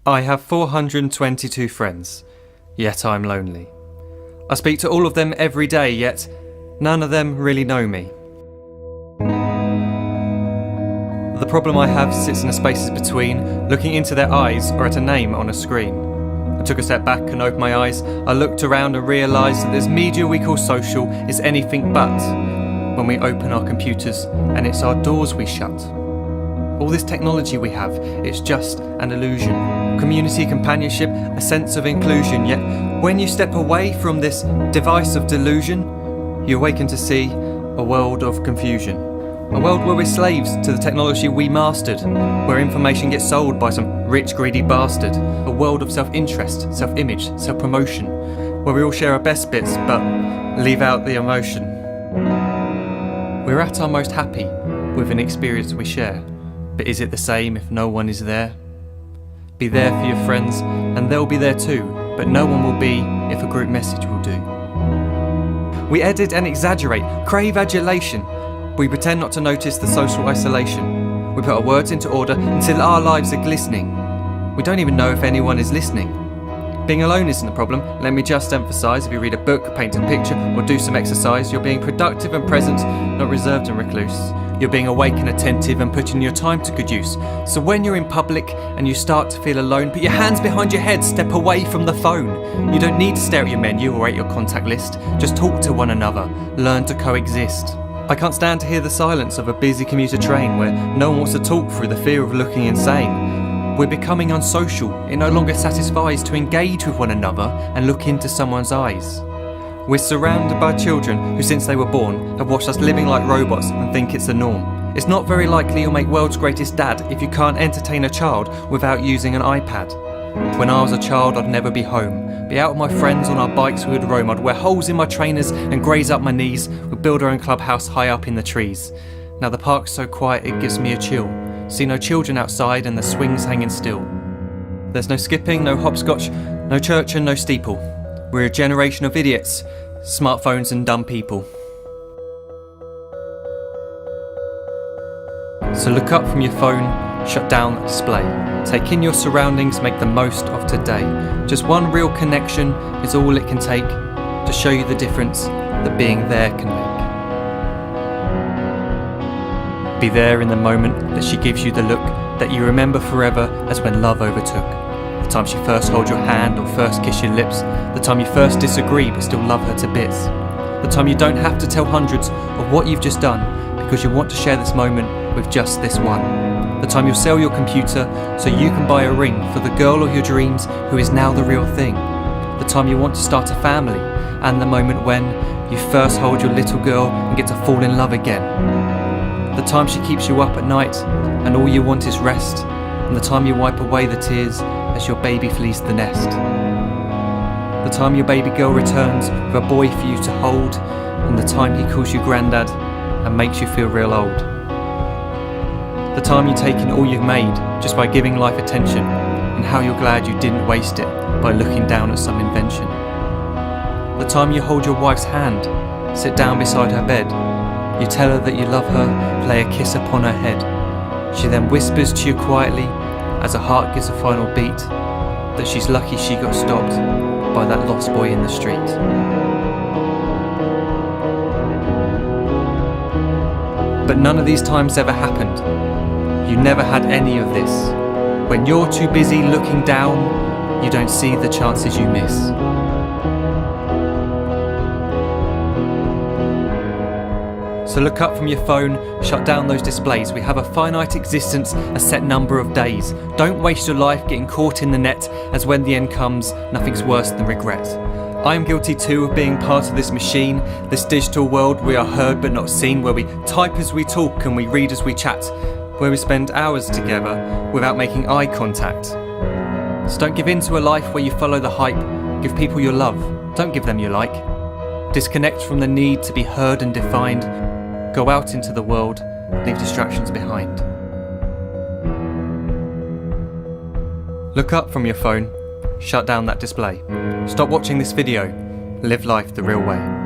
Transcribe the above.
I have 422 friends, yet I'm lonely. I speak to all of them every day, yet none of them really know me. The problem I have sits in the spaces between looking into their eyes or at a name on a screen. I took a step back and opened my eyes. I looked around and realised that this media we call social is anything but when we open our computers and it's our doors we shut. All this technology we have, it's just an illusion. Community, companionship, a sense of inclusion. Yet when you step away from this device of delusion, you awaken to see a world of confusion. A world where we're slaves to the technology we mastered, where information gets sold by some rich, greedy bastard. A world of self-interest, self-image, self-promotion, where we all share our best bits but leave out the emotion. We're at our most happy with an experience we share. But is it the same if no one is there? Be there for your friends and they'll be there too, but no one will be if a group message will do. We edit and exaggerate, crave adulation. We pretend not to notice the social isolation. We put our words into order until our lives are glistening. We don't even know if anyone is listening. Being alone isn't the problem. Let me just emphasise, if you read a book, paint a picture or do some exercise, you're being productive and present, not reserved and recluse. You're being awake and attentive and putting your time to good use. So when you're in public and you start to feel alone, put your hands behind your head, step away from the phone. You don't need to stare at your menu or at your contact list. Just talk to one another, learn to coexist. I can't stand to hear the silence of a busy commuter train where no one wants to talk through the fear of looking insane. We're becoming unsocial. It no longer satisfies to engage with one another and look into someone's eyes. We're surrounded by children who, since they were born, have watched us living like robots and think it's the norm. It's not very likely you'll make world's greatest dad if you can't entertain a child without using an iPad. When I was a child, I'd never be home. Be out with my friends on our bikes we would roam. I'd wear holes in my trainers and graze up my knees. We'd build our own clubhouse high up in the trees. Now the park's so quiet it gives me a chill. See no children outside and the swings hanging still. There's no skipping, no hopscotch, no church and no steeple. We're a generation of idiots, smartphones and dumb people. So look up from your phone, shut down the display. Take in your surroundings, make the most of today. Just one real connection is all it can take to show you the difference that being there can make. Be there in the moment that she gives you the look that you remember forever as when love overtook. The time she first holds your hand or first kiss your lips. The time you first disagree but still love her to bits. The time you don't have to tell hundreds of what you've just done because you want to share this moment with just this one. The time you'll sell your computer so you can buy a ring for the girl of your dreams who is now the real thing. The time you want to start a family and the moment when you first hold your little girl and get to fall in love again. The time she keeps you up at night and all you want is rest, and the time you wipe away the tears as your baby flees the nest. The time your baby girl returns with a boy for you to hold, and the time he calls you granddad and makes you feel real old. The time you take in all you've made just by giving life attention, and how you're glad you didn't waste it by looking down at some invention. The time you hold your wife's hand, sit down beside her bed, you tell her that you love her, play a kiss upon her head. She then whispers to you quietly, as her heart gives a final beat, that she's lucky she got stopped by that lost boy in the street. But none of these times ever happened. You never had any of this. When you're too busy looking down, you don't see the chances you miss. So look up from your phone, shut down those displays. We have a finite existence, a set number of days. Don't waste your life getting caught in the net, as when the end comes, nothing's worse than regret. I am guilty too of being part of this machine, this digital world we are heard but not seen, where we type as we talk and we read as we chat, where we spend hours together without making eye contact. So don't give in to a life where you follow the hype. Give people your love, don't give them your like. Disconnect from the need to be heard and defined. Go out into the world, leave distractions behind. Look up from your phone, shut down that display. Stop watching this video, live life the real way.